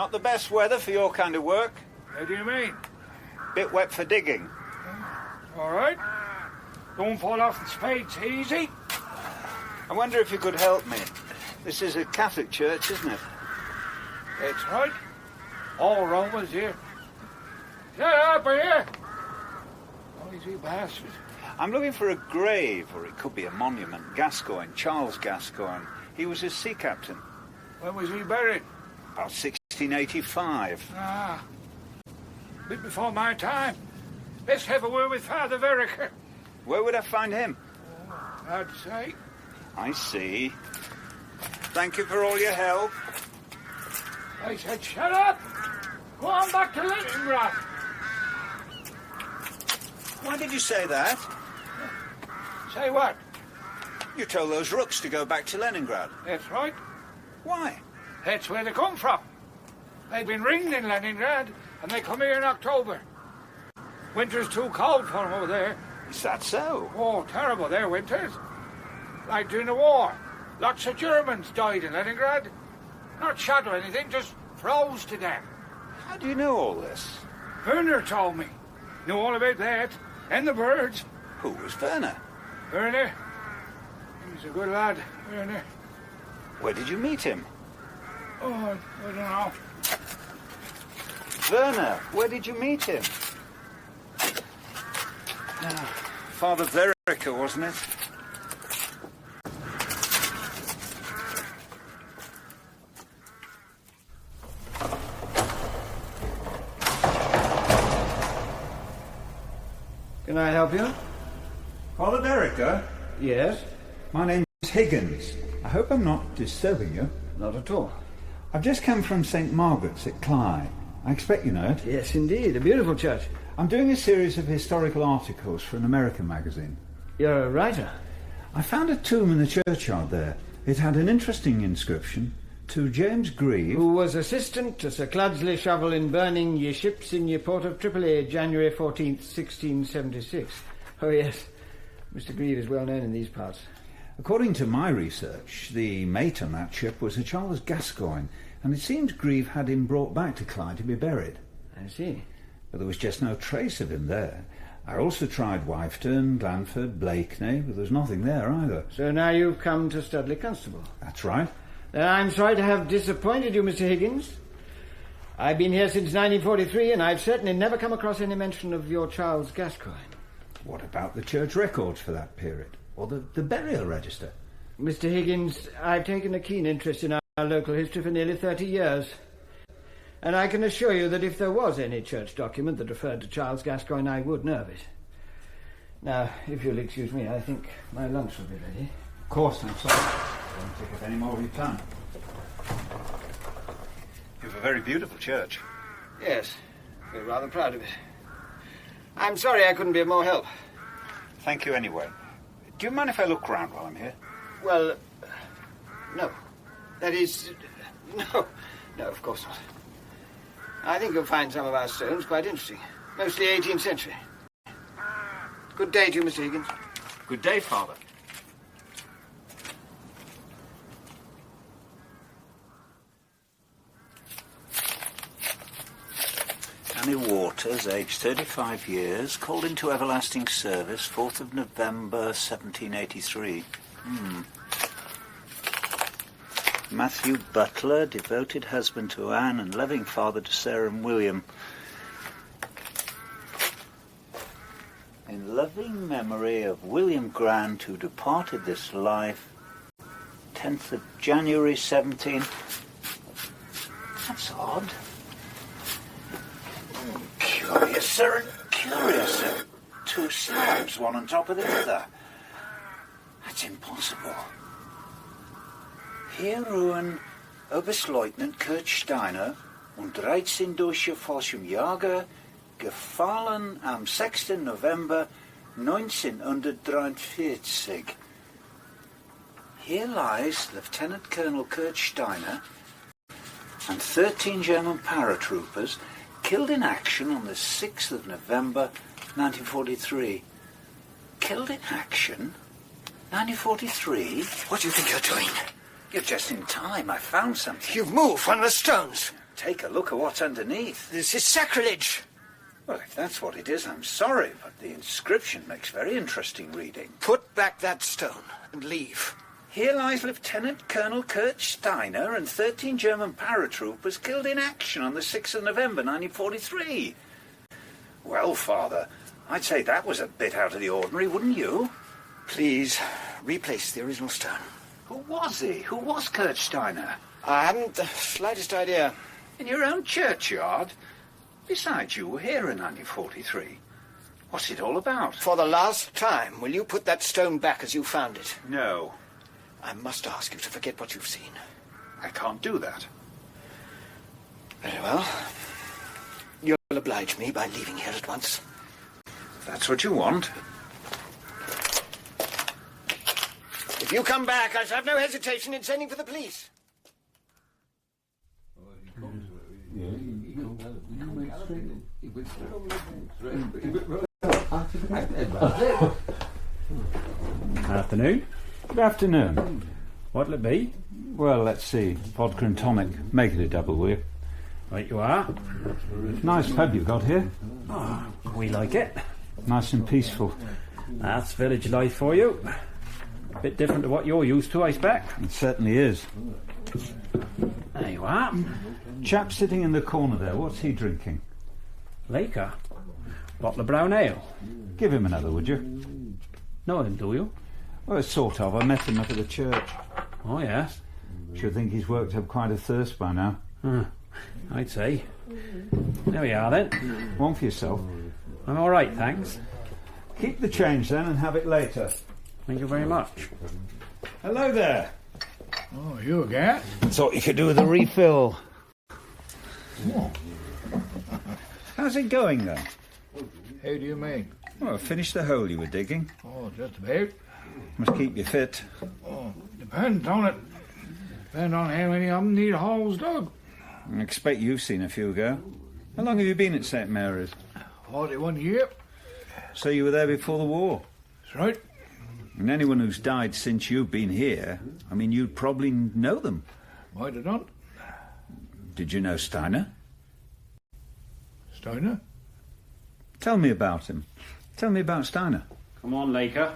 Not the best weather for your kind of work. How do you mean? Bit wet for digging. All right. Don't fall off the spades, easy. I wonder if you could help me. This is a Catholic church, isn't it? That's right. All Romans here. Shut up, here. Noisy bastard. I'm looking for a grave, or it could be a monument. Gascoigne, Charles Gascoigne. He was a sea captain. When was he buried? About 1685. Ah. A bit before my time. Let's have a word with Father Verica. Where would I find him? I'd say. I see. Thank you for all your help. I said shut up. Go on back to Leningrad. Why did you say that? Say what? You told those rooks to go back to Leningrad. That's right. Why? That's where they come from. They've been ringed in Leningrad, and they come here in October. Winter's too cold for them over there. Is that so? Oh, terrible, their winters. Like during the war. Lots of Germans died in Leningrad. Not shot or anything, just froze to death. How do you know all this? Werner told me. Knew all about that. And the birds. Who was Werner? Werner? He's a good lad, Werner. Where did you meet him? Oh, I don't know. Werner, where did you meet him? Father Verica, wasn't it? Can I help you? Father Verica? Yes. My name's Higgins. I hope I'm not disturbing you. Not at all. I've just come from St. Margaret's at Clyde. I expect you know it. Yes, indeed. A beautiful church. I'm doing a series of historical articles for an American magazine. You're a writer? I found a tomb in the churchyard there. It had an interesting inscription to James Grieve, who was assistant to Sir Clodsley Shovel in burning ye ships in ye port of Tripoli, January 14th, 1676. Oh, yes. Mr. Grieve is well known in these parts. According to my research, the mate on that ship was a Charles Gascoigne, and it seems Grieve had him brought back to Clyde to be buried. I see. But there was just no trace of him there. I also tried Wifeton, Glanford, Blakeney, but there's nothing there either. So now you've come to Studley Constable? That's right. Then I'm sorry to have disappointed you, Mr. Higgins. I've been here since 1943, and I've certainly never come across any mention of your Charles Gascoigne. What about the church records for that period? Or the burial register? Mr. Higgins, I've taken a keen interest in our local history for nearly 30 years. And I can assure you that if there was any church document that referred to Charles Gascoigne, I would know of it. Now, if you'll excuse me, I think my lunch will be ready. Of course, I'm sorry. I won't take up any more of your time. You have a very beautiful church. Yes, we're rather proud of it. I'm sorry I couldn't be of more help. Thank you anyway. Do you mind if I look round while I'm here? Well, no. That is, no, of course not. I think you'll find some of our stones quite interesting. Mostly 18th century. Good day to you, Mr. Higgins. Good day, Father. Annie Waters, aged 35 years, called into everlasting service, 4th of November, 1783. Matthew Butler, devoted husband to Anne and loving father to Sarah and William. In loving memory of William Grant, who departed this life, 10th of January, 17... That's odd. Curiouser and curiouser. Two slabs, one on top of the other. That's impossible. Hier ruhen Oberstleutnant Kurt Steiner und 13 deutsche Fallschirmjäger gefallen am 6. November 1943. Here lies Lieutenant Colonel Kurt Steiner and 13 German paratroopers killed in action on the 6th of November 1943. Killed in action? 1943? What do you think you're doing? You're just in time. I found something. You've moved from the stones. take a look at what's underneath. This is sacrilege. Well, if that's what it is, I'm sorry, but the inscription makes very interesting reading. Put back that stone and leave. Here lies Lieutenant Colonel Kurt Steiner and 13 German paratroopers killed in action on the 6th of November 1943. Well, Father, I'd say that was a bit out of the ordinary, wouldn't you? Please, replace the original stone. Who was he? Who was Kurt Steiner? I haven't the slightest idea. In your own churchyard? Besides, you were here in 1943. What's it all about? For the last time, will you put that stone back as you found it? No. I must ask you to forget what you've seen. I can't do that. Very well. You'll oblige me by leaving here at once. If that's what you want. If you come back, I shall have no hesitation in sending for the police. Afternoon. Good afternoon. What'll it be? Well, let's see. Vodka and tonic. Make it a double, will you? Right you are. Nice pub you've got here. Oh, we like it. Nice and peaceful. That's village life for you. A bit different to what you're used to, I expect. It certainly is. There you are. Chap sitting in the corner there, what's he drinking? Laker. Bottle of brown ale. Give him another, would you? Know him, do you? Well, sort of. I met him up at the church. Oh, yes. Should think he's worked up quite a thirst by now. I'd say. There we are, then. One for yourself. I'm all right, thanks. Keep the change, then, and have it later. Thank you very much. Hello there. Oh, you again? Thought you could do with a refill. Oh. How's it going, then? How do you mean? Well, finished the hole you were digging. Oh, just about. Must keep you fit. Oh, depends on it. Depends on how many of them need holes dug. I expect you've seen a few go. How long have you been at St Mary's? 41 years. So you were there before the war? That's right. And anyone who's died since you've been here, I mean, you'd probably know them. Might have done. Did you know Steiner? Steiner? Tell me about him. Tell me about Steiner. Come on, Laker.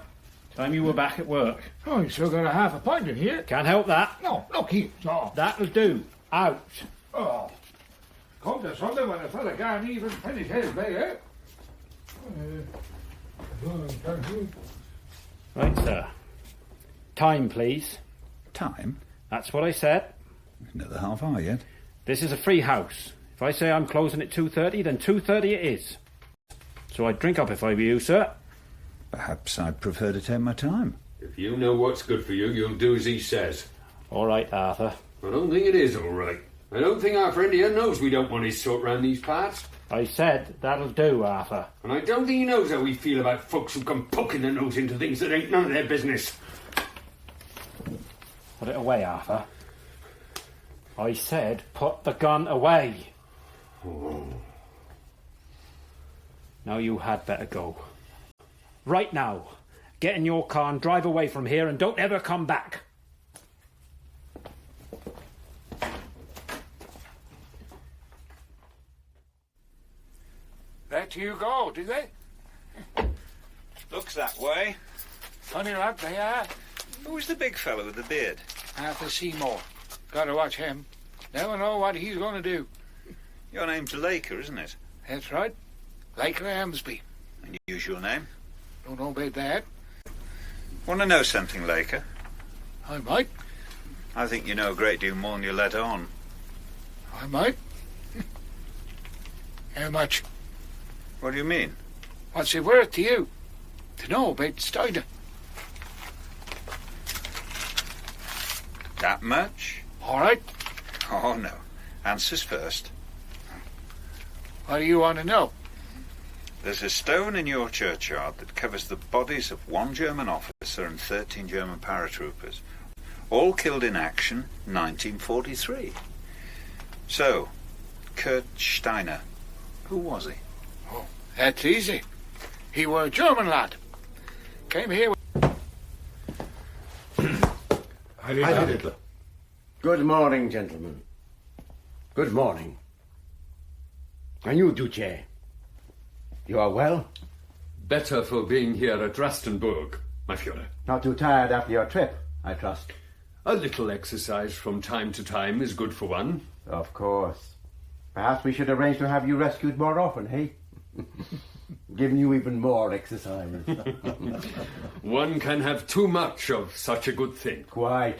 Time you were back at work. Oh, you still got a half a pint in here. Can't help that. No, look here. No. That'll do. Out. Oh. Come to Sunday when a fella can't even finish his day, Right, sir. Time, please. Time? That's what I said. Another half hour yet. This is a free house. If I say I'm closing at 2:30, then 2:30 it is. So I'd drink up if I were you, sir. Perhaps I'd prefer to take my time. If you know what's good for you, you'll do as he says. All right, Arthur. I don't think it is all right. I don't think our friend here knows we don't want his sort round these parts. I said that'll do, Arthur. And I don't think he knows how we feel about folks who come poking their nose into things that ain't none of their business. Put it away, Arthur. I said put the gun away. Oh. Now you had better go. Right now. Get in your car and drive away from here and don't ever come back. Let you go, do they? Looks that way. Funny lot they are. Who's the big fellow with the beard? Arthur Seymour. Got to watch him. Never know what he's going to do. Your name's Laker, isn't it? That's right. Laker Amsby. And your usual name? Don't know about that. Want to know something, Laker? I might. I think you know a great deal more than you let on. I might. How much? What do you mean? What's it worth to you? To know about Steiner? That much? All right. Oh, no. Answers first. What do you want to know? There's a stone in your churchyard that covers the bodies of 1 German officer and 13 German paratroopers, all killed in action 1943. So, Kurt Steiner, who was he? Oh, that's easy. He were a German lad. Came here with... Good morning, gentlemen. Good morning. And you, Duce? You are well? Better for being here at Rastenburg, my Führer. Not too tired after your trip, I trust. A little exercise from time to time is good for one. Of course. Perhaps we should arrange to have you rescued more often, eh? Giving you even more exercise. One can have too much of such a good thing. Quite.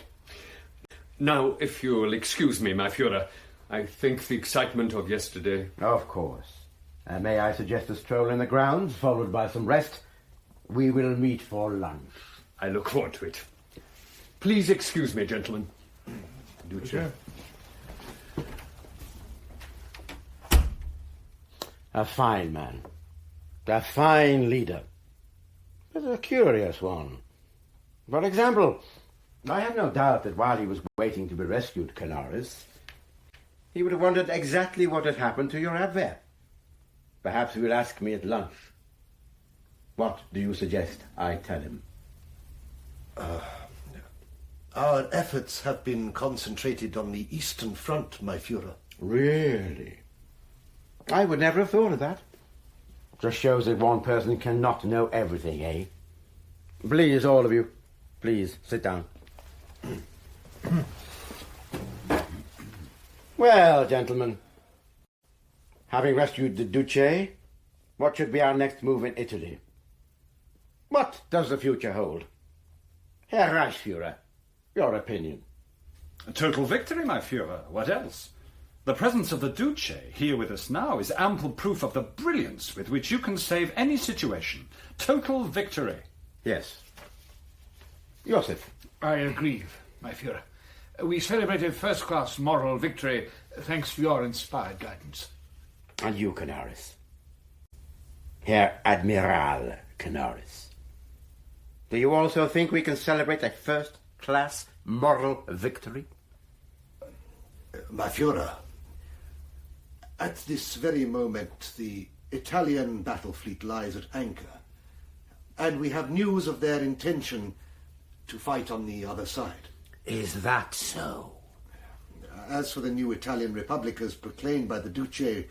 Now, if you'll excuse me, my Führer, I think the excitement of yesterday... Of course. May I suggest a stroll in the grounds, followed by some rest? We will meet for lunch. I look forward to it. Please excuse me, gentlemen. Duce. A fine man. A fine leader. But a curious one. For example, I have no doubt that while he was waiting to be rescued, Canaris, he would have wondered exactly what had happened to your Abwehr. Perhaps he will ask me at lunch. What do you suggest I tell him? Our efforts have been concentrated on the Eastern Front, my Führer. Really? I would never have thought of that. Just shows that one person cannot know everything, eh? Please, all of you, please, sit down. Well, gentlemen, having rescued the Duce, what should be our next move in Italy? What does the future hold? Herr Reichsführer, your opinion. A total victory, my Führer. What else? The presence of the Duce here with us now is ample proof of the brilliance with which you can save any situation. Total victory. Yes. Joseph. I agree, my Führer. We celebrated first-class moral victory thanks to your inspired guidance. And you, Canaris. Herr Admiral Canaris. Do you also think we can celebrate a first-class moral victory? My Führer, at this very moment the Italian battle fleet lies at anchor, and we have news of their intention to fight on the other side. Is that so? As for the new Italian Republic as proclaimed by the Duce,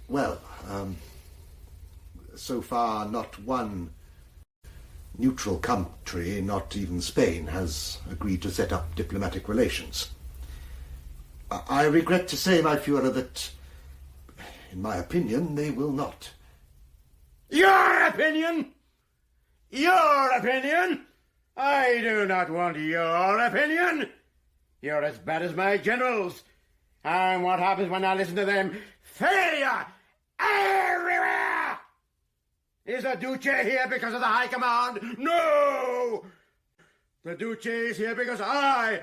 well, so far not one neutral country, not even Spain, has agreed to set up diplomatic relations. I regret to say, my Führer, that, in my opinion, they will not. Your opinion? Your opinion? I do not want your opinion. You're as bad as my generals. And what happens when I listen to them? Failure! Everywhere! Is the Duce here because of the High Command? No! The Duce is here because I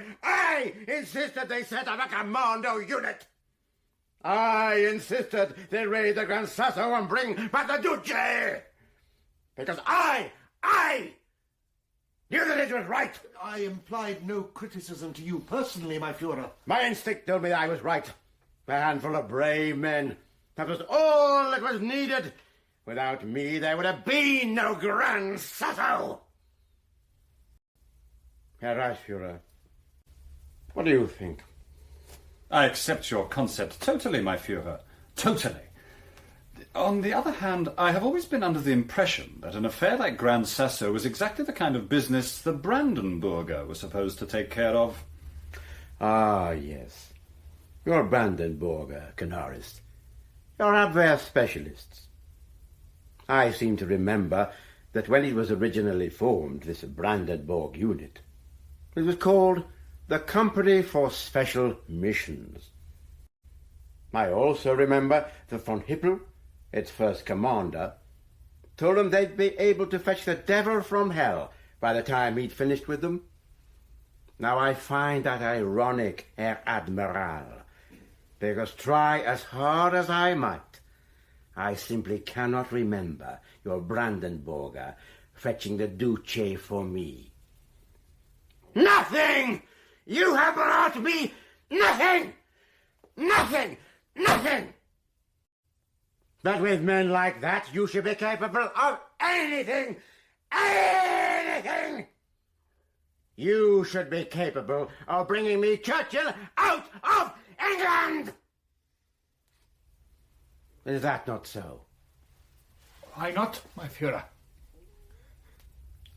insisted they set up a commando unit. I insisted they raid the Gran Sasso and bring back the Duce. Because I knew that it was right. I implied no criticism to you personally, my Führer. My instinct told me I was right. A handful of brave men. That was all that was needed. Without me, there would have been no Gran Sasso. Herr Reichsführer, what do you think? I accept your concept totally, my Führer. Totally. On the other hand, I have always been under the impression that an affair like Gran Sasso was exactly the kind of business the Brandenburger was supposed to take care of. Ah, yes. You're Brandenburger, Canaris. You're Abwehr specialists. I seem to remember that when it was originally formed, this Brandenburg unit, it was called the Company for Special Missions. I also remember that von Hippel, its first commander, told them they'd be able to fetch the devil from hell by the time he'd finished with them. Now I find that ironic, Herr Admiral, because try as hard as I might, I simply cannot remember your Brandenburger fetching the Duce for me. Nothing! You have brought me nothing! Nothing! Nothing! But with men like that, you should be capable of anything! Anything! You should be capable of bringing me Churchill out of England! Is that not so? Why not, my Führer?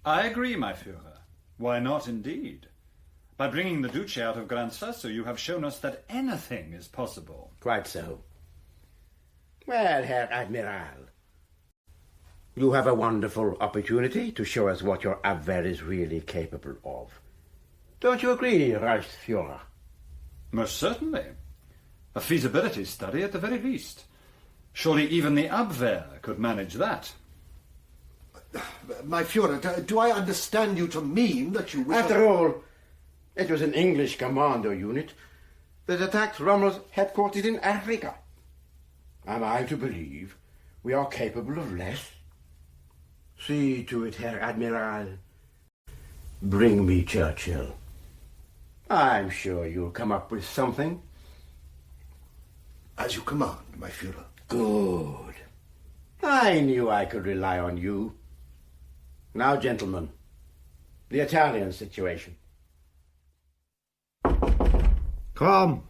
I agree, my Führer. Why not, indeed? By bringing the Duce out of Gran Sasso, you have shown us that anything is possible. Quite so. Well, Herr Admiral, you have a wonderful opportunity to show us what your Abwehr is really capable of. Don't you agree, Reichsführer? Most certainly. A feasibility study at the very least. Surely even the Abwehr could manage that. My Führer, do I understand you to mean that you wish... After all, it was an English commando unit that attacked Rommel's headquarters in Africa. Am I to believe we are capable of less? See to it, Herr Admiral. Bring me Churchill. I'm sure you'll come up with something. As you command, my Führer. Good. I knew I could rely on you. Now, gentlemen, the Italian situation. Come.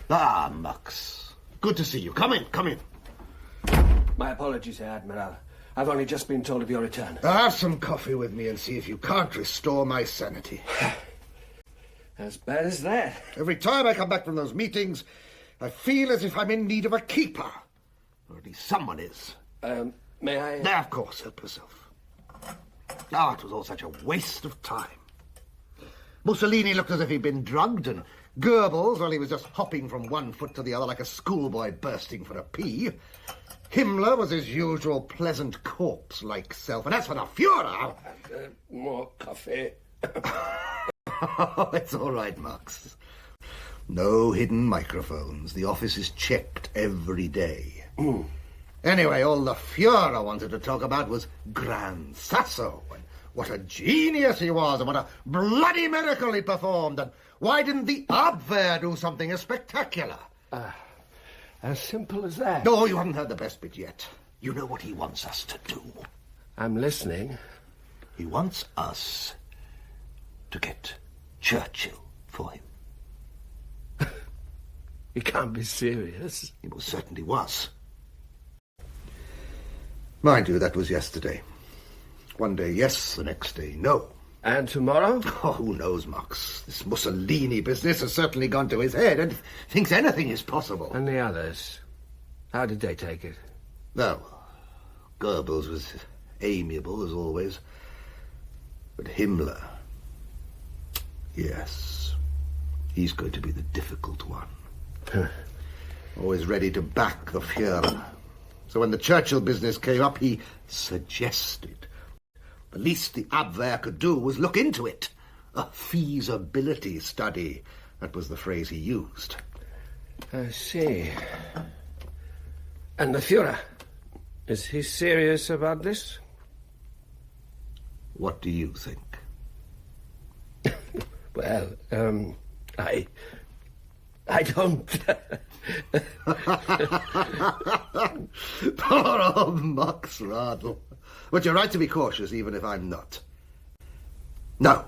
Ah, Max. Good to see you. Come in, come in. My apologies, Herr Admiral. I've only just been told of your return. Have some coffee with me and see if you can't restore my sanity. As bad as that? Every time I come back from those meetings, I feel as if I'm in need of a keeper. Or at least someone is. May I... Now, of course, help yourself. Ah, it was all such a waste of time. Mussolini looked as if he'd been drugged, and Goebbels, well, he was just hopping from one foot to the other like a schoolboy bursting for a pea. Himmler was his usual pleasant corpse-like self, and as for the Führer... more coffee. Oh, it's all right, Max. No hidden microphones. The office is checked every day. Anyway, all the Führer wanted to talk about was Gran Sasso, and what a genius he was, and what a bloody miracle he performed, and why didn't the Abwehr do something as spectacular? As simple as that? No, you haven't heard the best bit yet. You know what he wants us to do. I'm listening. He wants us to get Churchill for him. You can't be serious. He most certainly was. Mind you, that was yesterday. One day yes, the next day no. And tomorrow? Oh, who knows, Max? This Mussolini business has certainly gone to his head and thinks anything is possible. And the others? How did they take it? No, Goebbels was amiable as always. But Himmler... yes, he's going to be the difficult one. Always ready to back the Führer. So when the Churchill business came up, he suggested. The least the Abwehr could do was look into it. A feasibility study. That was the phrase he used. I see. And the Führer? Is he serious about this? What do you think? Well, I don't... Poor old Max Radl. But you're right to be cautious, even if I'm not. No,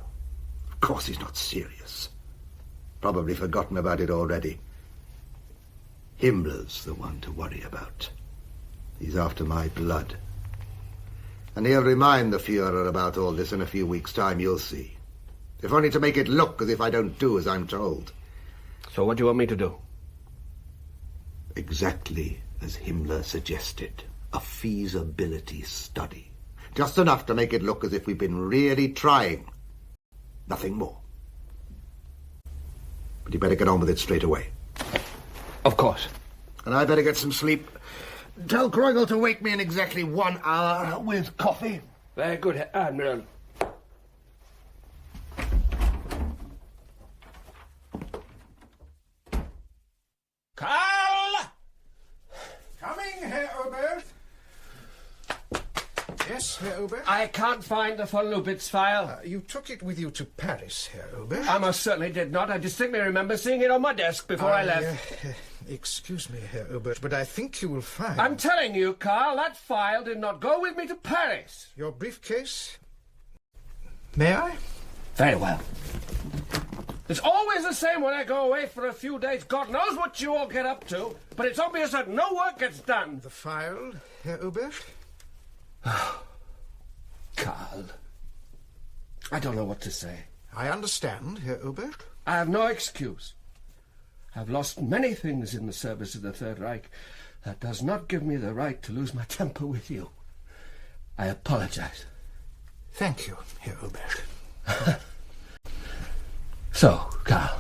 of course he's not serious. Probably forgotten about it already. Himmler's the one to worry about. He's after my blood. And he'll remind the Führer about all this in a few weeks' time, you'll see. If only to make it look as if I don't do as I'm told. So what do you want me to do? Exactly as Himmler suggested. A feasibility study. Just enough to make it look as if we've been really trying. Nothing more. But you better get on with it straight away. Of course. And I better get some sleep. Tell Kreugel to wake me in exactly 1 hour with coffee. Very good, Admiral. Karl! Coming, Herr Oberst. Yes, Herr Oberst? I can't find the von Lubitz file. You took it with you to Paris, Herr Oberst? I most certainly did not. I distinctly remember seeing it on my desk before I left. Excuse me, Herr Oberst, but I think you will find... I'm telling you, Karl, that file did not go with me to Paris. Your briefcase? May I? Very well. It's always the same when I go away for a few days. God knows what you all get up to, but it's obvious that no work gets done. The file, Herr Oberst? Karl, I don't know what to say. I understand, Herr Oberst. I have no excuse. I've lost many things in the service of the Third Reich. That does not give me the right to lose my temper with you. I apologize. Thank you, Herr Oberst. So, Karl,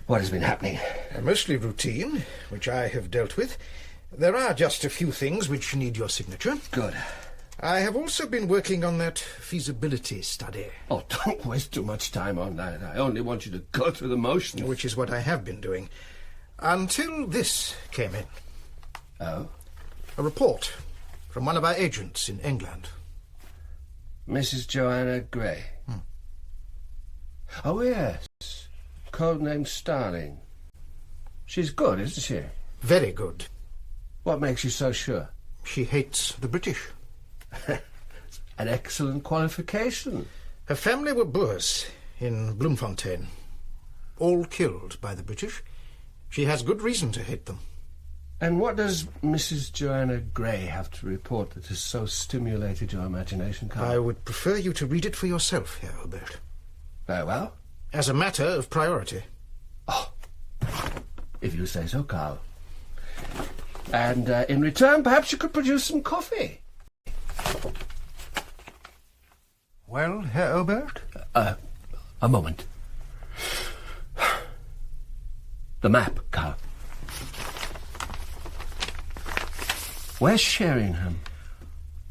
what has been happening? Mostly routine, which I have dealt with. There are just a few things which need your signature. Good. I have also been working on that feasibility study. Oh, don't waste too much time on that. I only want you to go through the motions. Which is what I have been doing. Until this came in. Oh? A report from one of our agents in England. Mrs. Joanna Gray. Oh, yes. Codename Starling. She's good, isn't she? Very good. What makes you so sure? She hates the British. An excellent qualification. Her family were Boers in Bloemfontein. All killed by the British. She has good reason to hate them. And what does Mrs. Joanna Gray have to report that has so stimulated your imagination, Karl? I would prefer you to read it for yourself, Herr Obert. Very well. As a matter of priority. Oh, if you say so, Karl. And in return, perhaps you could produce some coffee. Well, Herr Obert? A moment. The map, Karl. Where's Sheringham?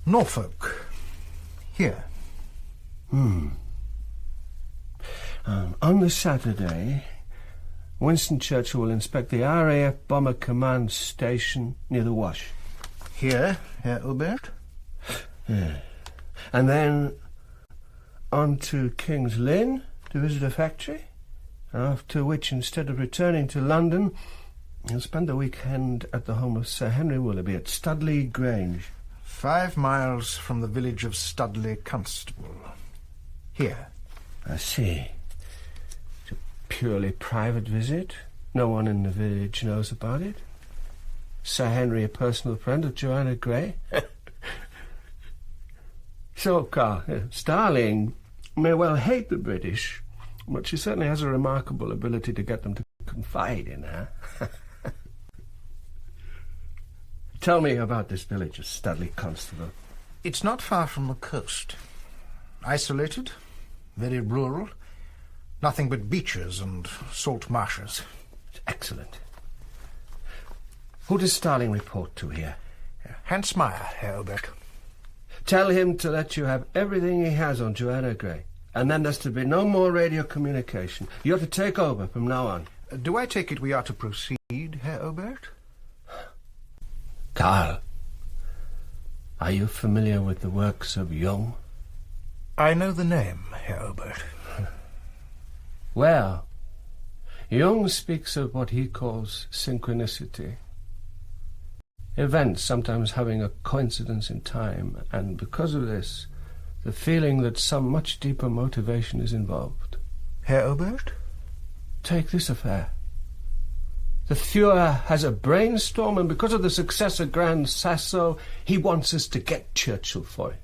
Norfolk. Here. On the Saturday, Winston Churchill will inspect the RAF Bomber Command Station near the Wash. Here, Herr Obert? Yeah. And then on to King's Lynn to visit a factory, after which, instead of returning to London, he'll spend the weekend at the home of Sir Henry Willoughby at Studley Grange. 5 miles from the village of Studley Constable. Here. I see. It's a purely private visit. No one in the village knows about it. Sir Henry, a personal friend of Joanna Gray. So, Karl, Starling may well hate the British, but she certainly has a remarkable ability to get them to confide in her. Tell me about this village of Studley Constable. It's not far from the coast. Isolated, very rural. Nothing but beaches and salt marshes. It's excellent. Who does Starling report to here? Hans Meyer, Herr Obert. Tell him to let you have everything he has on Joanna Gray. And then there's to be no more radio communication. You're to take over from now on. Do I take it we are to proceed, Herr Obert? Karl, are you familiar with the works of Jung? I know the name, Herr Obert. Well, Jung speaks of what he calls synchronicity. Events sometimes having a coincidence in time, and because of this, the feeling that some much deeper motivation is involved. Herr Obert? Take this affair. The Fuhrer has a brainstorm, and because of the success of Grand Sasso, he wants us to get Churchill for him.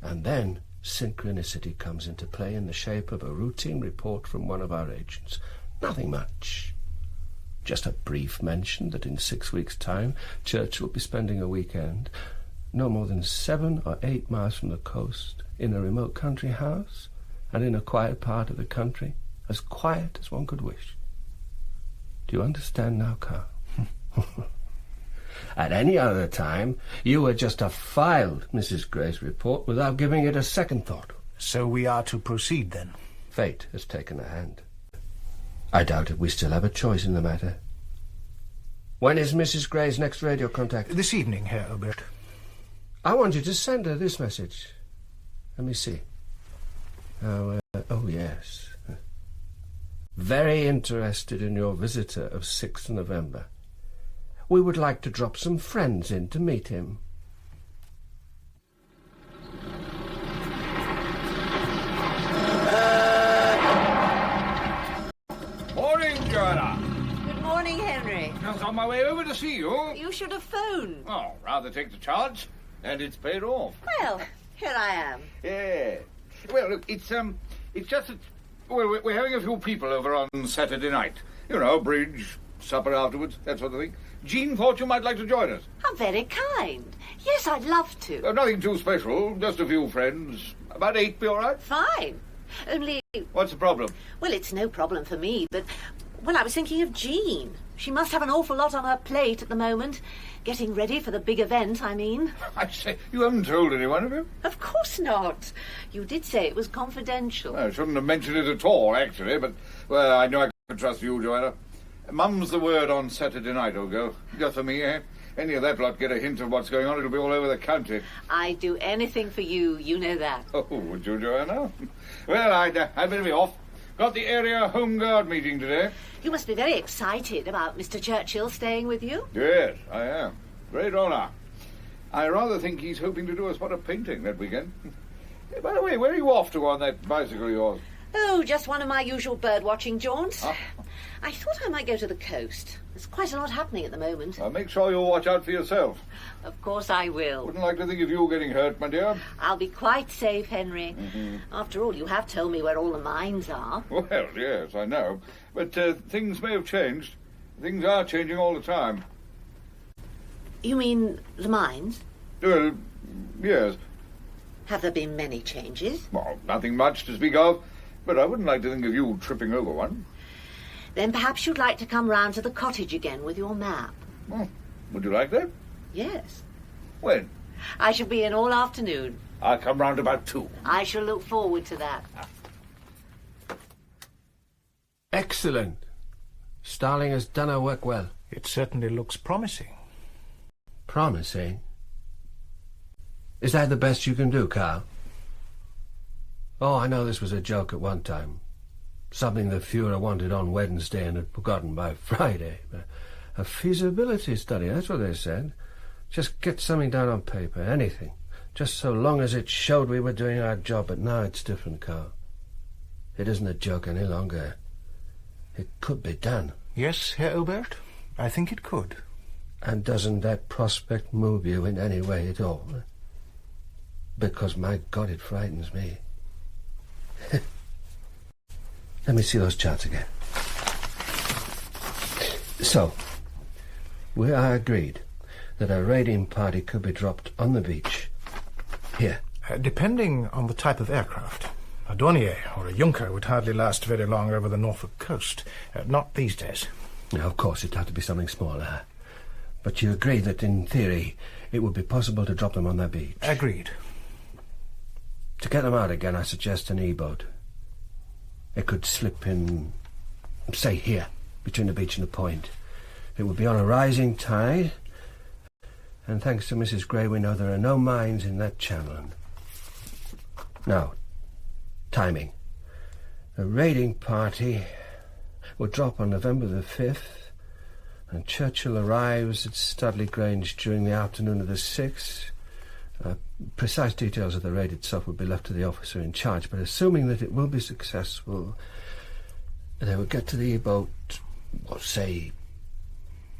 And then synchronicity comes into play in the shape of a routine report from one of our agents. Nothing much. Just a brief mention that in 6 weeks' time, Churchill will be spending a weekend no more than 7 or 8 miles from the coast, in a remote country house, and in a quiet part of the country, as quiet as one could wish. Do you understand now, Karl? At any other time, you would just have filed Mrs. Gray's report without giving it a second thought. So we are to proceed, then? Fate has taken a hand. I doubt if we still have a choice in the matter. When is Mrs. Gray's next radio contact? This evening, Herr Obert. I want you to send her this message. Let me see. Oh, yes. Very interested in your visitor of 6th November. We would like to drop some friends in to meet him. on my way over to see you. You should have phoned. Oh, rather take the chance, and it's paid off. Well, here I am. Yeah. Well, look, it's just that, well, we're having a few people over on Saturday night. You know, bridge, supper afterwards, that sort of thing. Jean thought you might like to join us. How very kind. Yes, I'd love to. Nothing too special, just a few friends. About 8, be all right? Fine. Only... What's the problem? Well, it's no problem for me, but... Well, I was thinking of Jean. She must have an awful lot on her plate at the moment. Getting ready for the big event, I mean. I say, you haven't told anyone, have you? Of course not. You did say it was confidential. I shouldn't have mentioned it at all, actually, but, well, I know I can trust you, Joanna. Mum's the word on Saturday night, old girl. Just for me, eh? Any of that lot get a hint of what's going on, it'll be all over the county. I'd do anything for you, you know that. Oh, would you, Joanna? Well, I'd better be off. Got the area Home Guard meeting today. You must be very excited about Mr. Churchill staying with you. Yes, I am. Great honour. I rather think he's hoping to do a spot of painting that weekend. Hey, by the way, where are you off to on that bicycle of yours? Oh, just one of my usual bird-watching jaunts. Ah. I thought I might go to the coast. There's quite a lot happening at the moment. Make sure you'll watch out for yourself. Of course I will. Wouldn't like to think of you getting hurt, my dear. I'll be quite safe, Henry. After all, you have told me where all the mines are. Well, yes, I know. But things may have changed. Things are changing all the time. You mean the mines? Well, yes. Have there been many changes? Well, nothing much to speak of. But I wouldn't like to think of you tripping over one. Then perhaps you'd like to come round to the cottage again with your map. Oh, would you like that? Yes. When? I shall be in all afternoon. I'll come round about 2. I shall look forward to that. Excellent. Starling has done her work well. It certainly looks promising. Promising? Is that the best you can do, Carl? Oh, I know this was a joke at one time. Something the Fuhrer wanted on Wednesday and had forgotten by Friday. A feasibility study, that's what they said. Just get something down on paper, anything. Just so long as it showed we were doing our job. But now it's different, Carl. It isn't a joke any longer. It could be done. Yes, Herr Obert, I think it could. And doesn't that prospect move you in any way at all? Because, my God, it frightens me. Let me see those charts again. So, we are agreed that a raiding party could be dropped on the beach. Here. Depending on the type of aircraft. A Dornier or a Junker would hardly last very long over the Norfolk coast. Not these days. Now, of course, it'd have to be something smaller. But you agree that, in theory, it would be possible to drop them on that beach? Agreed. To get them out again, I suggest an E-boat. It could slip in, say, here, between the beach and the point. It would be on a rising tide, and thanks to Mrs. Gray, we know there are no mines in that channel. Now, timing. A raiding party will drop on November the 5th, and Churchill arrives at Studley Grange during the afternoon of the 6th. Precise details of the raid itself would be left to the officer in charge, but assuming that it will be successful, they will get to the E-boat, well, say,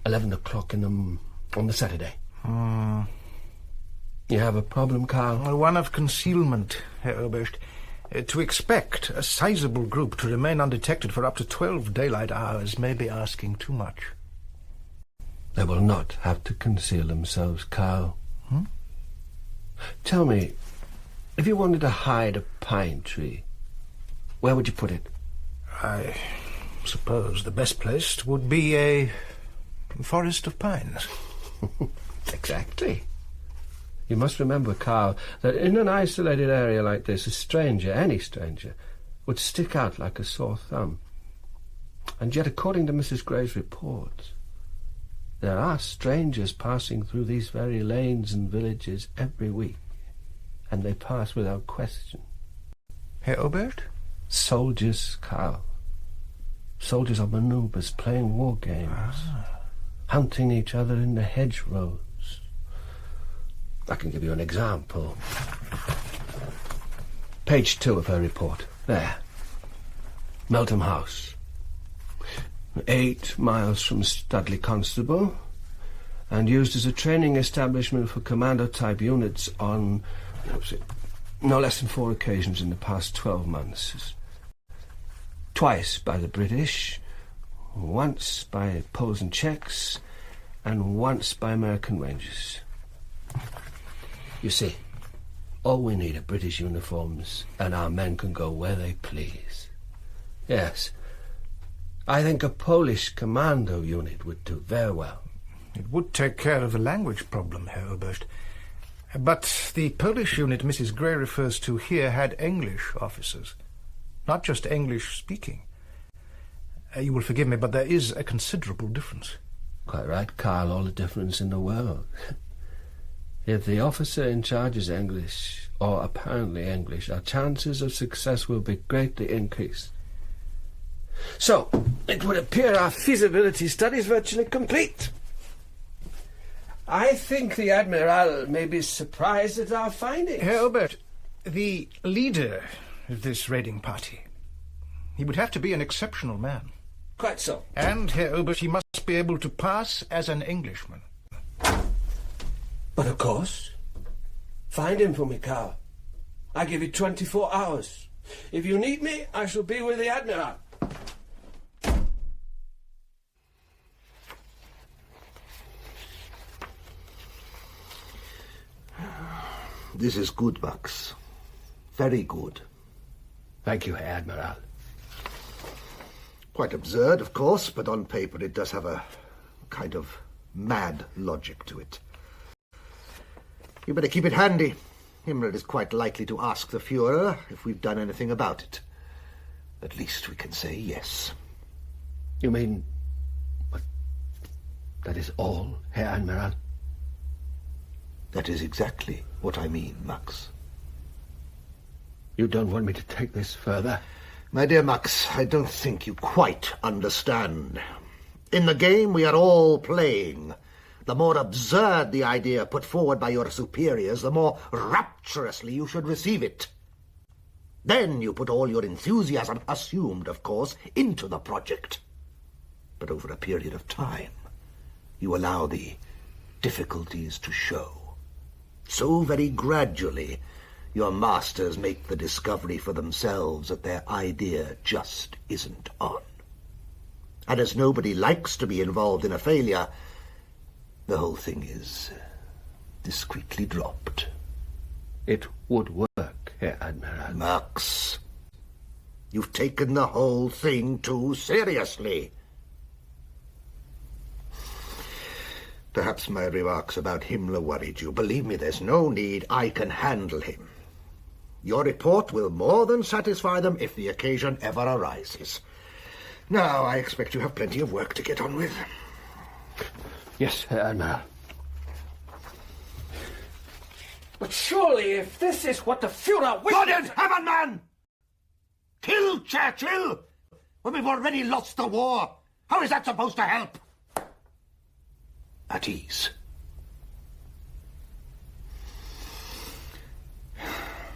11 o'clock on the Saturday. You have a problem, Carl? One of concealment, Herr Oberst. To expect a sizable group to remain undetected for up to 12 daylight hours may be asking too much. They will not have to conceal themselves, Carl. Tell me, if you wanted to hide a pine tree, where would you put it? I suppose the best place would be a forest of pines. Exactly. You must remember, Carl, that in an isolated area like this, a stranger, any stranger, would stick out like a sore thumb. And yet, according to Mrs. Gray's reports, there are strangers passing through these very lanes and villages every week, and they pass without question. Herr Obert? Soldiers, Carl. Soldiers on manoeuvres, playing war games, hunting each other in the hedgerows. I can give you an example. Page 2 of her report. There. Meltham House. 8 miles from Studley Constable, and used as a training establishment for commando-type units on no less than 4 occasions in the past 12 months. Twice by the British, once by Poles and Czechs, and once by American Rangers. You see, all we need are British uniforms, and our men can go where they please. Yes, I think a Polish commando unit would do very well. It would take care of the language problem, Herr Oberst. But the Polish unit Mrs. Gray refers to here had English officers, not just English-speaking. You will forgive me, but there is a considerable difference. Quite right, Carl, all the difference in the world. If the officer in charge is English, or apparently English, our chances of success will be greatly increased. So, it would appear our feasibility study is virtually complete. I think the Admiral may be surprised at our findings. Herr Oberst, the leader of this raiding party, he would have to be an exceptional man. Quite so. And, Herr Oberst, he must be able to pass as an Englishman. But of course. Find him for me, Carl. I give you 24 hours. If you need me, I shall be with the Admiral. This is good, Max. Very good. Thank you, Herr Admiral. Quite absurd, of course, but on paper it does have a kind of mad logic to it. You better keep it handy. Himmler is quite likely to ask the Führer if we've done anything about it. At least we can say yes. You mean... But that is all, Herr Admiral? That is exactly what I mean, Max. You don't want me to take this further? My dear Max, I don't think you quite understand. In the game we are all playing. The more absurd the idea put forward by your superiors, the more rapturously you should receive it. Then you put all your enthusiasm, assumed, of course, into the project. But over a period of time, you allow the difficulties to show. So very gradually, your masters make the discovery for themselves that their idea just isn't on. And as nobody likes to be involved in a failure, the whole thing is discreetly dropped. It would work, Herr Admiral. Max, you've taken the whole thing too seriously. Perhaps my remarks about Himmler worried you. Believe me, there's no need. I can handle him. Your report will more than satisfy them if the occasion ever arises. Now, I expect you have plenty of work to get on with. Yes, Herr Admiral. But surely, if this is what the Führer wishes... God in heaven, man! Kill Churchill when we've already lost the war? How is that supposed to help? At ease.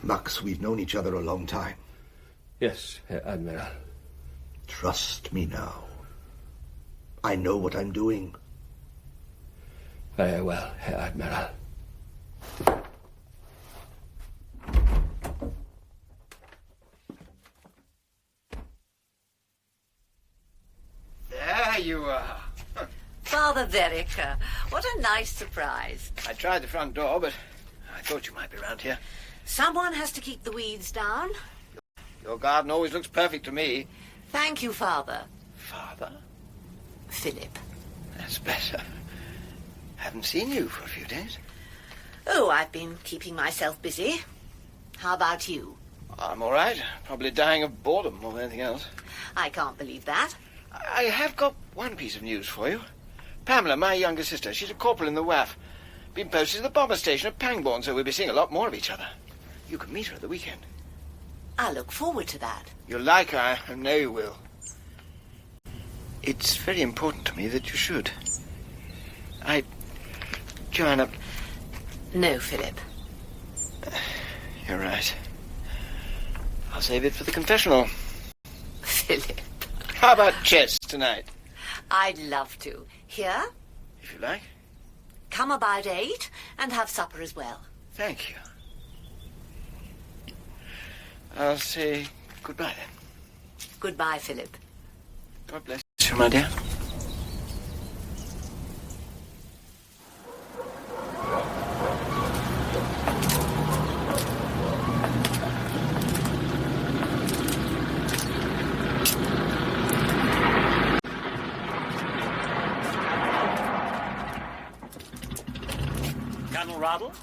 Max, we've known each other a long time. Yes, Herr Admiral. Trust me now. I know what I'm doing. Very well, Herr Admiral. There you are. Father Verica, what a nice surprise. I tried the front door, but I thought you might be round here. Someone has to keep the weeds down. Your garden always looks perfect to me. Thank you, Father. Father? Philip. That's better. Haven't seen you for a few days. Oh, I've been keeping myself busy. How about you? I'm all right. Probably dying of boredom more than anything else. I can't believe that. I have got one piece of news for you. Pamela, my younger sister, she's a corporal in the WAF. Been posted to the bomber station at Pangbourne, so we'll be seeing a lot more of each other. You can meet her at the weekend. I look forward to that. You'll like her, I know you will. It's very important to me that you should. Joanna... No, Philip. You're right. I'll save it for the confessional. Philip. How about chess tonight? I'd love to. Here? If you like. Come about 8 and have supper as well. Thank you. I'll say goodbye then. Goodbye, Philip. God bless you, my dear. Colonel Radl?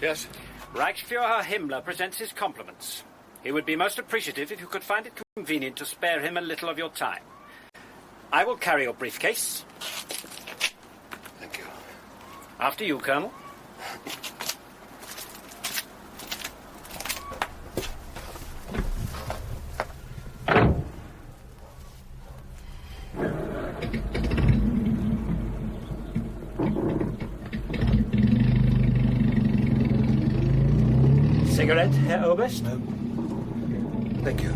Yes? Reichsfuhrer Himmler presents his compliments. He would be most appreciative if you could find it convenient to spare him a little of your time. I will carry your briefcase. Thank you. After you, Colonel. Cigarette, Herr Oberst? No. Thank you.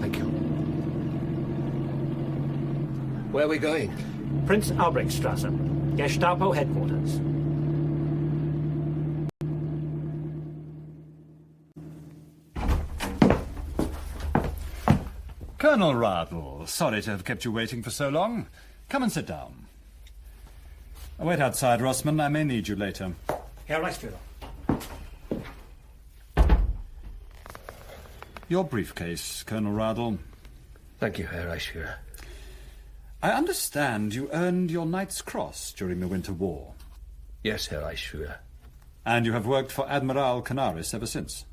Thank you. Where are we going? Prince Albrechtstrasse, Gestapo headquarters. Colonel Radl, sorry to have kept you waiting for so long. Come and sit down. Wait outside, Rossman. I may need you later. Herr Reichsfuhrer. Your briefcase, Colonel Radl. Thank you, Herr Reichsfuhrer. I understand you earned your Knight's Cross during the Winter War. Yes, Herr Reichsfuhrer. And you have worked for Admiral Canaris ever since.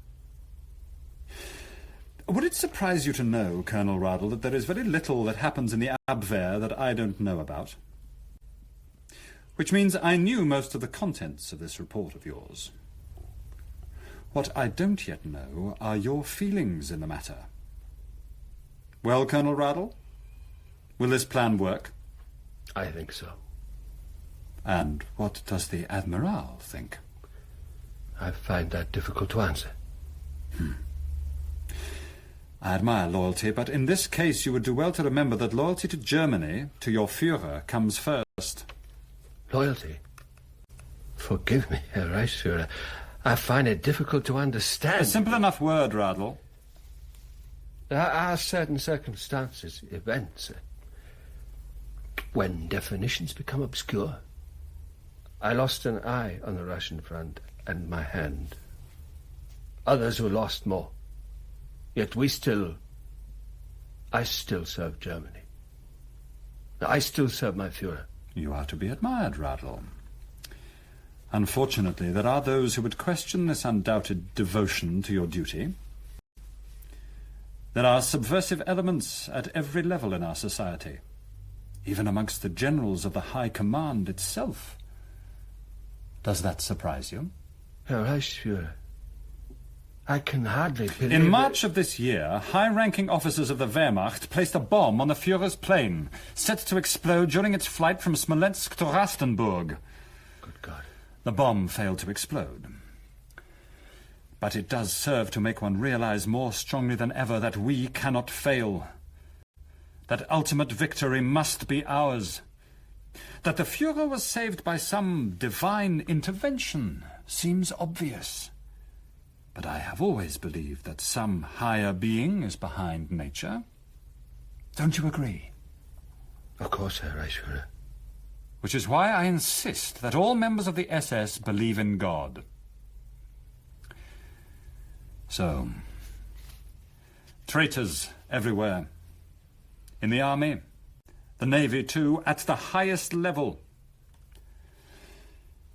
Would it surprise you to know, Colonel Radl, that there is very little that happens in the Abwehr that I don't know about? Which means I knew most of the contents of this report of yours. What I don't yet know are your feelings in the matter. Well, Colonel Radl, will this plan work? I think so. And what does the Admiral think? I find that difficult to answer. I admire loyalty, but in this case you would do well to remember that loyalty to Germany, to your Führer, comes first. Loyalty? Forgive me, Herr Reichsfuhrer. I find it difficult to understand. A simple enough word, Radl. There are certain circumstances, events, when definitions become obscure. I lost an eye on the Russian front and my hand. Others were lost more. Yet I still serve Germany. I still serve my Führer. You are to be admired, Radl. Unfortunately, there are those who would question this undoubted devotion to your duty. There are subversive elements at every level in our society, even amongst the generals of the High Command itself. Does that surprise you? Herr Reichsfuhrer, I can hardly believe In March of this year, high-ranking officers of the Wehrmacht placed a bomb on the Führer's plane, set to explode during its flight from Smolensk to Rastenburg. Good God. The bomb failed to explode. But it does serve to make one realize more strongly than ever that we cannot fail. That ultimate victory must be ours. That the Führer was saved by some divine intervention seems obvious. But I have always believed that some higher being is behind nature. Don't you agree? Of course, Herr Reichsfuhrer. Which is why I insist that all members of the SS believe in God. So, traitors everywhere. In the army, the navy too, at the highest level.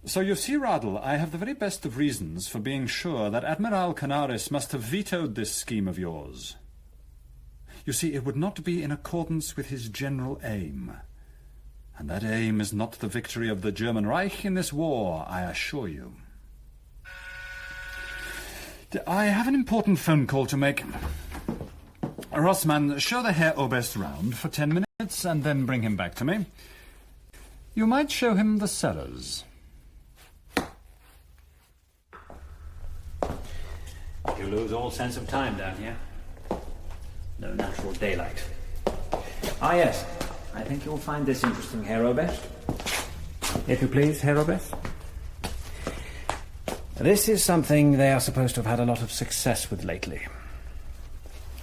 So you see, Radl, I have the very best of reasons for being sure that Admiral Canaris must have vetoed this scheme of yours. You see, it would not be in accordance with his general aim. And that aim is not the victory of the German Reich in this war, I assure you. I have an important phone call to make. Rossmann, show the Herr Oberst round for 10 minutes and then bring him back to me. You might show him the cellars. You lose all sense of time down here. No natural daylight. Ah, yes. I think you'll find this interesting, Herr Oberst. If you please, Herr Oberst. This is something they are supposed to have had a lot of success with lately.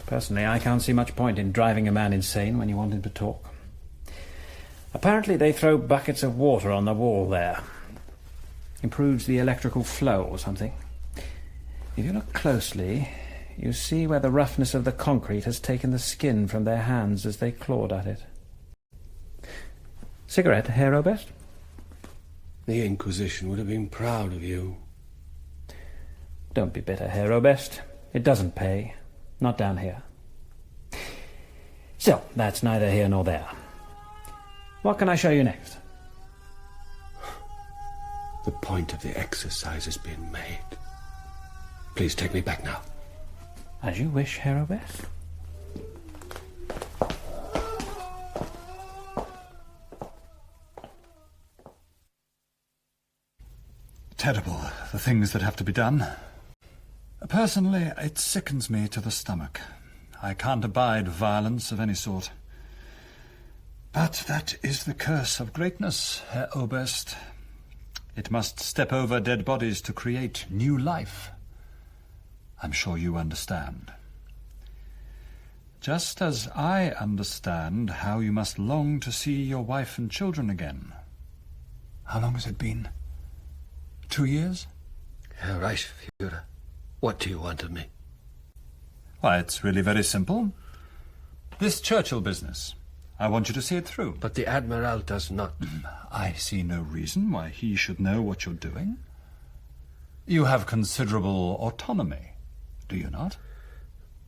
Personally, I can't see much point in driving a man insane when you want him to talk. Apparently they throw buckets of water on the wall there. Improves the electrical flow or something. If you look closely, you see where the roughness of the concrete has taken the skin from their hands as they clawed at it. Cigarette, Herr Oberst? The Inquisition would have been proud of you. Don't be bitter, Herr Oberst. It doesn't pay. Not down here. So, that's neither here nor there. What can I show you next? The point of the exercise has been made. Please take me back now. As you wish, Herr Oberst. Terrible, the things that have to be done. Personally, it sickens me to the stomach. I can't abide violence of any sort. But that is the curse of greatness, Herr Oberst. It must step over dead bodies to create new life. I'm sure you understand. Just as I understand how you must long to see your wife and children again. How long has it been? 2 years? Herr Reichsführer, what do you want of me? Why, it's really very simple. This Churchill business. I want you to see it through. But the Admiral does not. I see no reason why he should know what you're doing. You have considerable autonomy, do you not?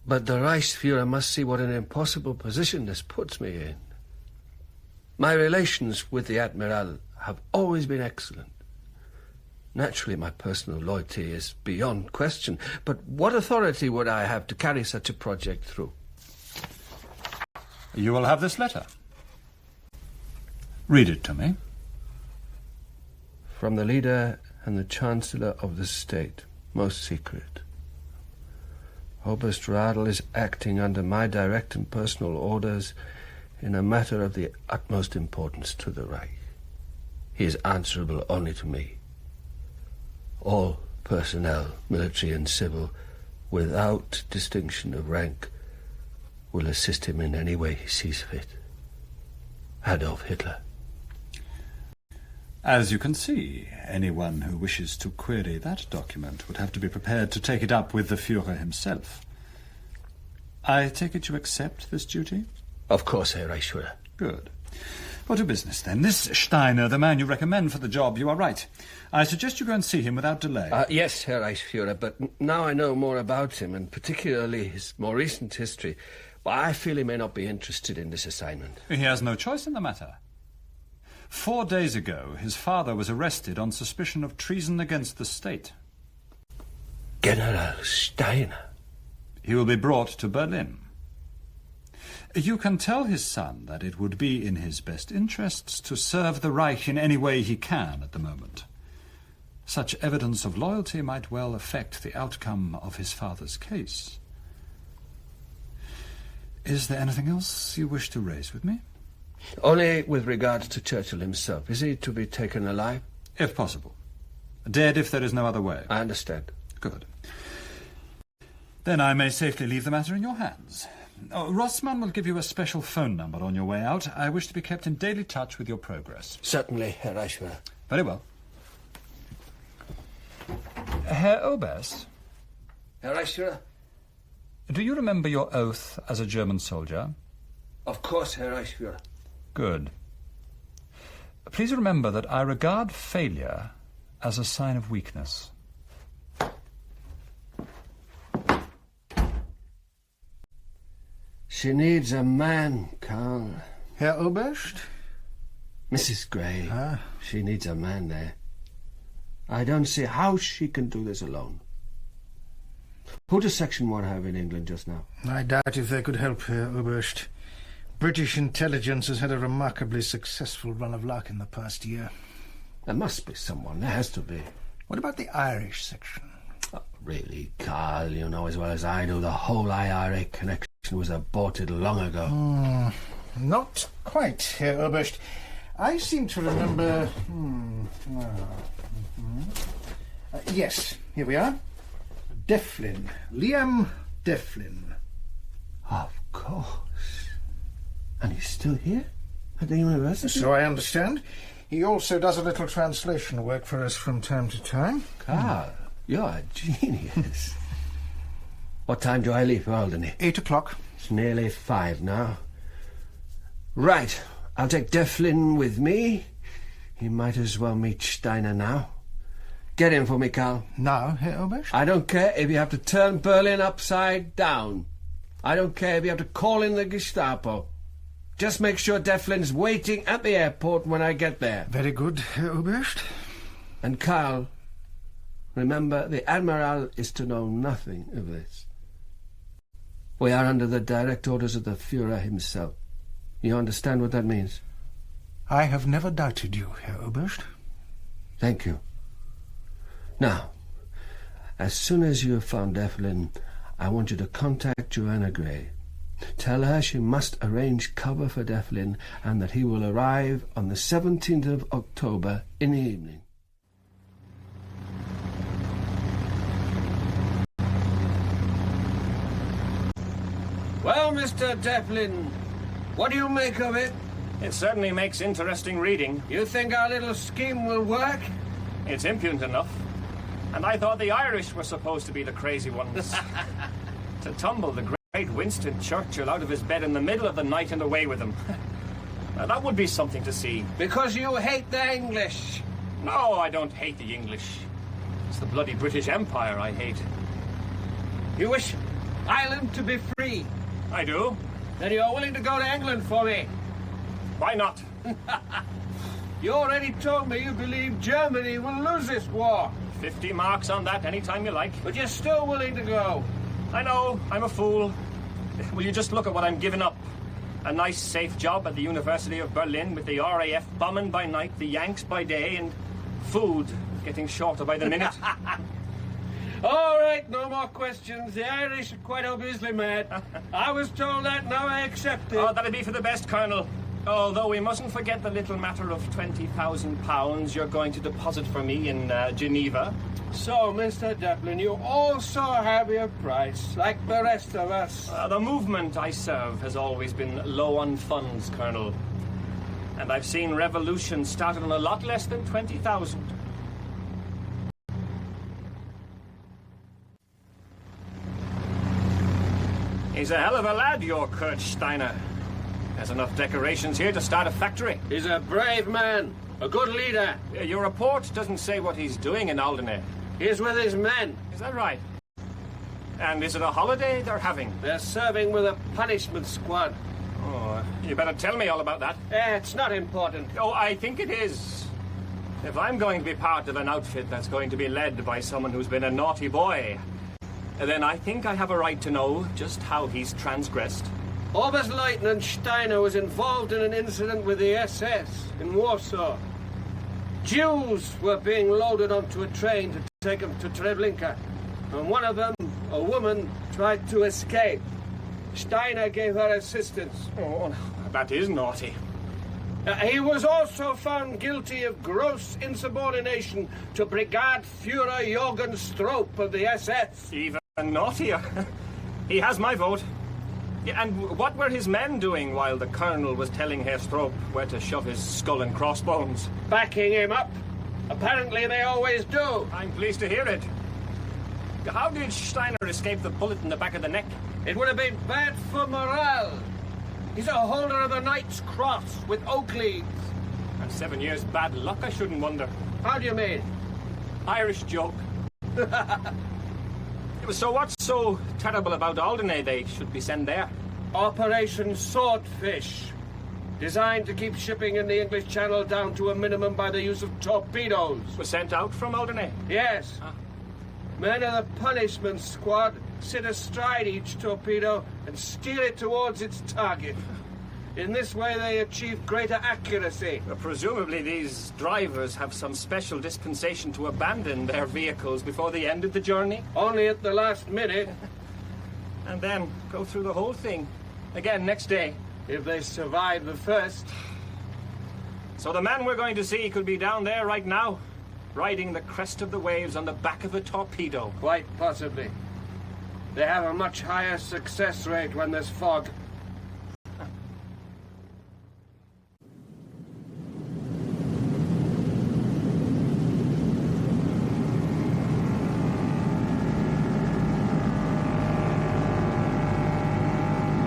But the Reichsführer must see what an impossible position this puts me in. My relations with the Admiral have always been excellent. Naturally, my personal loyalty is beyond question, but what authority would I have to carry such a project through? You will have this letter. Read it to me. From the leader and the Chancellor of the State, most secret. Oberst Radl is acting under my direct and personal orders in a matter of the utmost importance to the Reich. He is answerable only to me. All personnel, military and civil, without distinction of rank, will assist him in any way he sees fit. Adolf Hitler. As you can see, anyone who wishes to query that document would have to be prepared to take it up with the Führer himself. I take it you accept this duty? Of course, Herr Reichsführer. Good. Well, to business, then. This Steiner, the man you recommend for the job, you are right. I suggest you go and see him without delay. Yes, Herr Reichsführer, but now I know more about him, and particularly his more recent history, well, I feel he may not be interested in this assignment. He has no choice in the matter. 4 days ago, his father was arrested on suspicion of treason against the state. General Steiner? He will be brought to Berlin. You can tell his son that it would be in his best interests to serve the Reich in any way he can at the moment. Such evidence of loyalty might well affect the outcome of his father's case. Is there anything else you wish to raise with me? Only with regards to Churchill himself. Is he to be taken alive? If possible. Dead if there is no other way. I understand. Good. Then I may safely leave the matter in your hands. Rossmann will give you a special phone number on your way out. I wish to be kept in daily touch with your progress. Certainly, Herr Reichsführer. Very well. Herr Oberst? Herr Reichsführer? Do you remember your oath as a German soldier? Of course, Herr Reichsführer. Good. Please remember that I regard failure as a sign of weakness. She needs a man, Karl. Herr Oberst? Mrs. Grey. She needs a man there. I don't see how she can do this alone. Who does Section 1 have in England just now? I doubt if they could help, Herr Oberst. British intelligence has had a remarkably successful run of luck in the past year. There must be someone. There has to be. What about the Irish section? Really, Carl, you know as well as I do the whole IRA connection was aborted long ago. Not quite, Herr Oberst. I seem to remember... yes, here we are. Devlin. Liam Devlin. Of course. And he's still here? At the university? So I understand. He also does a little translation work for us from time to time. Carl, you're a genius. What time do I leave for Alderney? 8 o'clock. It's nearly 5 now. Right. I'll take Devlin with me. He might as well meet Steiner now. Get in for me, Carl. Now, Herr Oberst? I don't care if you have to turn Berlin upside down. I don't care if you have to call in the Gestapo. Just make sure Devlin's waiting at the airport when I get there. Very good, Herr Oberst. And Carl, remember, the Admiral is to know nothing of this. We are under the direct orders of the Führer himself. You understand what that means? I have never doubted you, Herr Oberst. Thank you. Now, as soon as you have found Devlin, I want you to contact Joanna Gray. Tell her she must arrange cover for Devlin and that he will arrive on the 17th of October in the evening. Well, Mr. Devlin, what do you make of it? It certainly makes interesting reading. You think our little scheme will work? It's impudent enough. And I thought the Irish were supposed to be the crazy ones. To tumble the great Winston Churchill out of his bed in the middle of the night and away with him. Now, that would be something to see. Because you hate the English. No, I don't hate the English. It's the bloody British Empire I hate. You wish Ireland to be free? I do. Then you're willing to go to England for me? Why not? You already told me you believe Germany will lose this war. 50 marks on that anytime you like. But you're still willing to go. I know, I'm a fool. Will you just look at what I'm giving up? A nice, safe job at the University of Berlin with the RAF bombing by night, the Yanks by day, and food getting shorter by the minute. All right, no more questions. The Irish are quite obviously mad. I was told that, now I accept it. Oh, that'd be for the best, Colonel. Although we mustn't forget the little matter of £20,000 you're going to deposit for me in Geneva. So, Mr. Devlin, you also have your price, like the rest of us. The movement I serve has always been low on funds, Colonel. And I've seen revolutions started on a lot less than 20,000. He's a hell of a lad, your Kurt Steiner. There's enough decorations here to start a factory. He's a brave man, a good leader. Your report doesn't say what he's doing in Alderney. He's with his men. Is that right? And is it a holiday they're having? They're serving with a punishment squad. Oh, you better tell me all about that. It's not important. Oh, I think it is. If I'm going to be part of an outfit that's going to be led by someone who's been a naughty boy, then I think I have a right to know just how he's transgressed. Oberstleutnant Steiner was involved in an incident with the SS in Warsaw. Jews were being loaded onto a train to take them to Treblinka, and one of them, a woman, tried to escape. Steiner gave her assistance. Oh, that is naughty. He was also found guilty of gross insubordination to Brigade Führer Jürgen Stroop of the SS. Even naughtier. He has my vote. Yeah, and what were his men doing while the colonel was telling Herr Stroop where to shove his skull and crossbones? Backing him up. Apparently they always do. I'm pleased to hear it. How did Steiner escape the bullet in the back of the neck? It would have been bad for morale. He's a holder of the Knight's Cross with oak leaves. And 7 years bad luck, I shouldn't wonder. How do you mean? Irish joke. So what's so terrible about Alderney they should be sent there? Operation Swordfish. Designed to keep shipping in the English Channel down to a minimum by the use of torpedoes. Was sent out from Alderney? Yes. Men of the punishment squad sit astride each torpedo and steer it towards its target. In this way they achieve greater accuracy. Presumably these drivers have some special dispensation to abandon their vehicles before the end of the journey. Only at the last minute. And then go through the whole thing again next day. If they survive the first. So the man we're going to see could be down there right now, riding the crest of the waves on the back of a torpedo. Quite possibly. They have a much higher success rate when there's fog.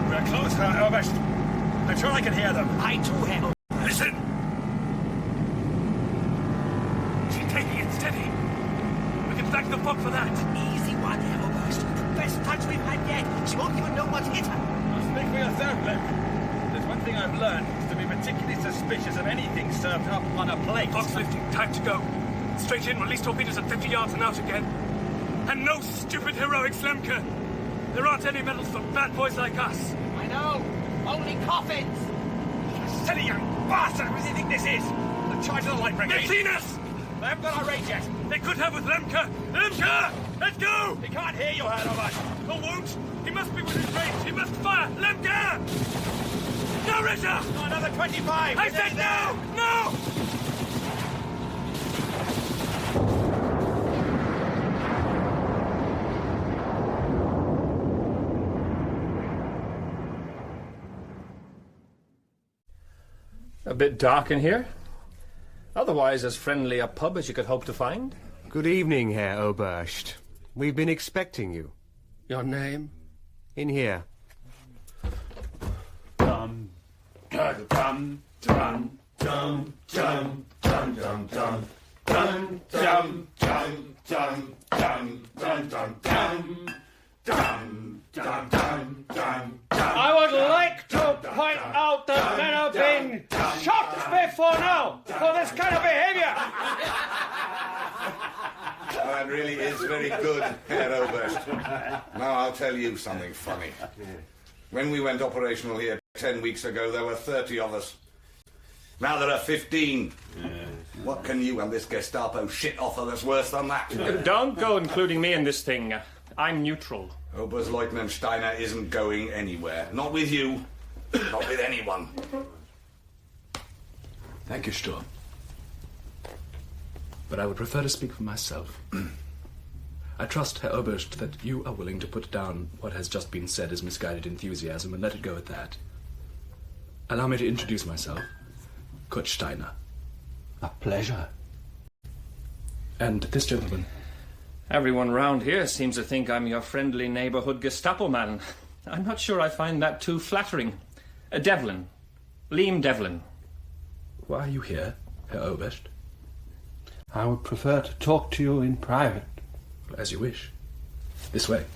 We're close, Herr Oberst. I'm sure I can hear them. I too, Herr Oberst. Listen! She's taking it steady. We can thank the fog for that. Easy one, Herr Oberst. Best touch we've had yet. She won't even know what's hit her. Well, speak for yourself, Luke. There's one thing I've learned, is to be particularly suspicious of anything served up on a plate. Fog's lifting. Time to go. Straight in, release torpedoes at 50 yards and out again. And no stupid heroic Slemke. There aren't any medals for bad boys like us. I know. Only coffins. Silly young bastard! What do you think this is? The charge of the light brigade? They've seen us! They haven't got our range yet. They could have with Lemke. Lemke! Let's go! He can't hear you, Herr Oberst. Oh, won't? He must be within range. He must fire. Lemke! No, Ritter! Oh, another 25. I said no! No! A bit dark in here. Otherwise as friendly a pub as you could hope to find. Good evening, Herr Oberst. We've been expecting you. Your name? In here. Dum, dum, dum, dum, dum, dum, dum, dum, dum. Dum, dum, dum, dum, dum, dum, dum, dum. Dum, dum, dum, dum. I would like to point out that men have been shot before now for this kind of behavior. Oh, that really is very good, Herr Oberst. Now I'll tell you something funny. When we went operational here 10 weeks ago, there were 30 of us. Now there are 15. What can you and this Gestapo shit offer that's worse than that? Don't go including me in this thing. I'm neutral. Oberstleutnant Steiner isn't going anywhere. Not with you. Not with anyone. Thank you, Sturm. But I would prefer to speak for myself. I trust, Herr Oberst, that you are willing to put down what has just been said as misguided enthusiasm and let it go at that. Allow me to introduce myself. Kurt Steiner. A pleasure. And this gentleman. Everyone round here seems to think I'm your friendly neighborhood Gestapo man. I'm not sure I find that too flattering. Devlin. Liam Devlin. Why are you here, Herr Oberst? I would prefer to talk to you in private. As you wish. This way.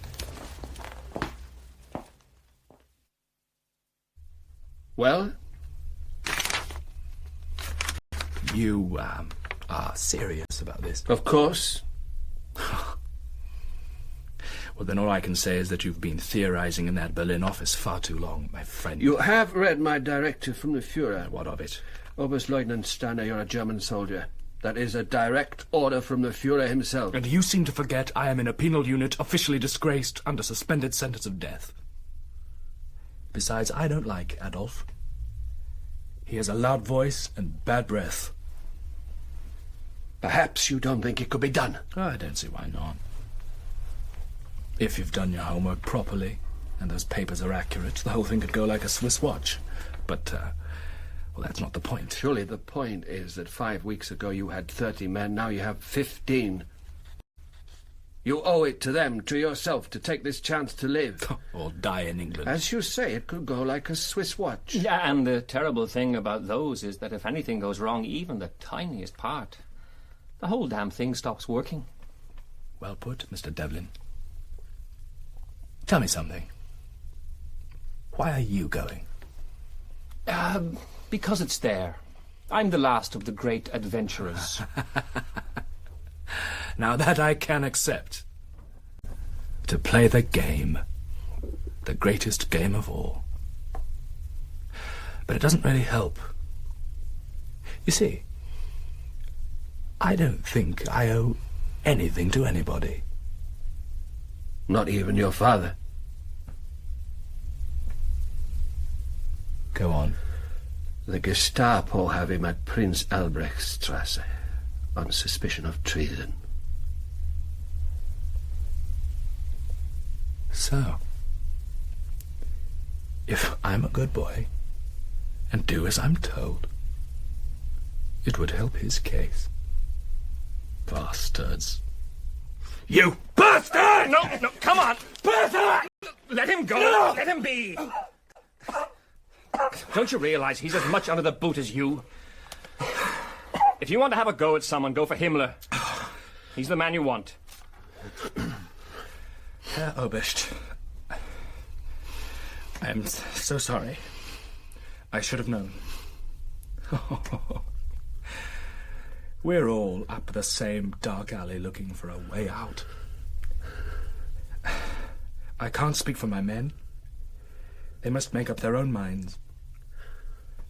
Well? You, are serious about this? Of course. Well, then all I can say is that you've been theorizing in that Berlin office far too long, my friend. You have read my directive from the Führer. What of it? Oberstleutnant Steiner, you're a German soldier. That is a direct order from the Führer himself. And you seem to forget I am in a penal unit officially disgraced under suspended sentence of death. Besides, I don't like Adolf. He has a loud voice and bad breath. Perhaps you don't think it could be done. Oh, I don't see why not. If you've done your homework properly, and those papers are accurate, the whole thing could go like a Swiss watch. But, well, that's not the point. Surely the point is that 5 weeks ago you had 30 men, now you have 15. You owe it to them, to yourself, to take this chance to live. Or die in England. As you say, it could go like a Swiss watch. Yeah, and the terrible thing about those is that if anything goes wrong, even the tiniest part, the whole damn thing stops working. Well put, Mr. Devlin. Tell me something. Why are you going? Because it's there. I'm the last of the great adventurers. Now that I can accept. To play the game. The greatest game of all. But it doesn't really help. You see, I don't think I owe anything to anybody. Not even your father. Go on. The Gestapo have him at Prince Albrechtstrasse on suspicion of treason. So, if I'm a good boy and do as I'm told, it would help his case. Bastards. You bastard! No, come on! Bastard! Let him go! No! Let him be! Don't you realize he's as much under the boot as you? If you want to have a go at someone, go for Himmler. He's the man you want. Herr Oberst, I am so sorry. I should have known. We're all up the same dark alley looking for a way out. I can't speak for my men. They must make up their own minds.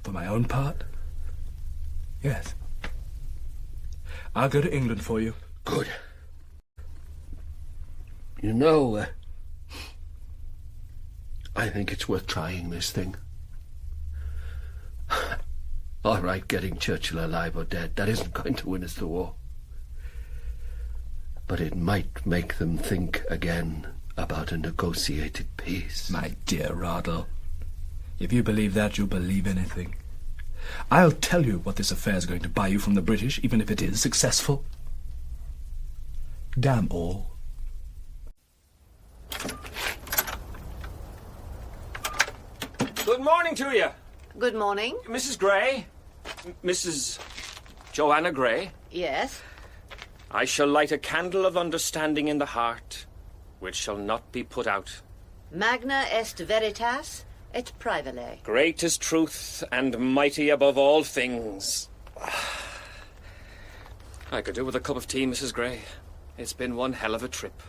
For my own part, yes. I'll go to England for you. Good. You know, I think it's worth trying this thing. All right, getting Churchill alive or dead, that isn't going to win us the war. But it might make them think again about a negotiated peace. My dear Rodel, if you believe that, you believe anything. I'll tell you what this affair is going to buy you from the British, even if it is successful. Damn all. Good morning to you. Good morning. Mrs. Gray? Mrs. Joanna Gray? Yes? I shall light a candle of understanding in the heart, which shall not be put out. Magna est veritas et privile. Great is truth, and mighty above all things. I could do with a cup of tea, Mrs. Gray. It's been one hell of a trip.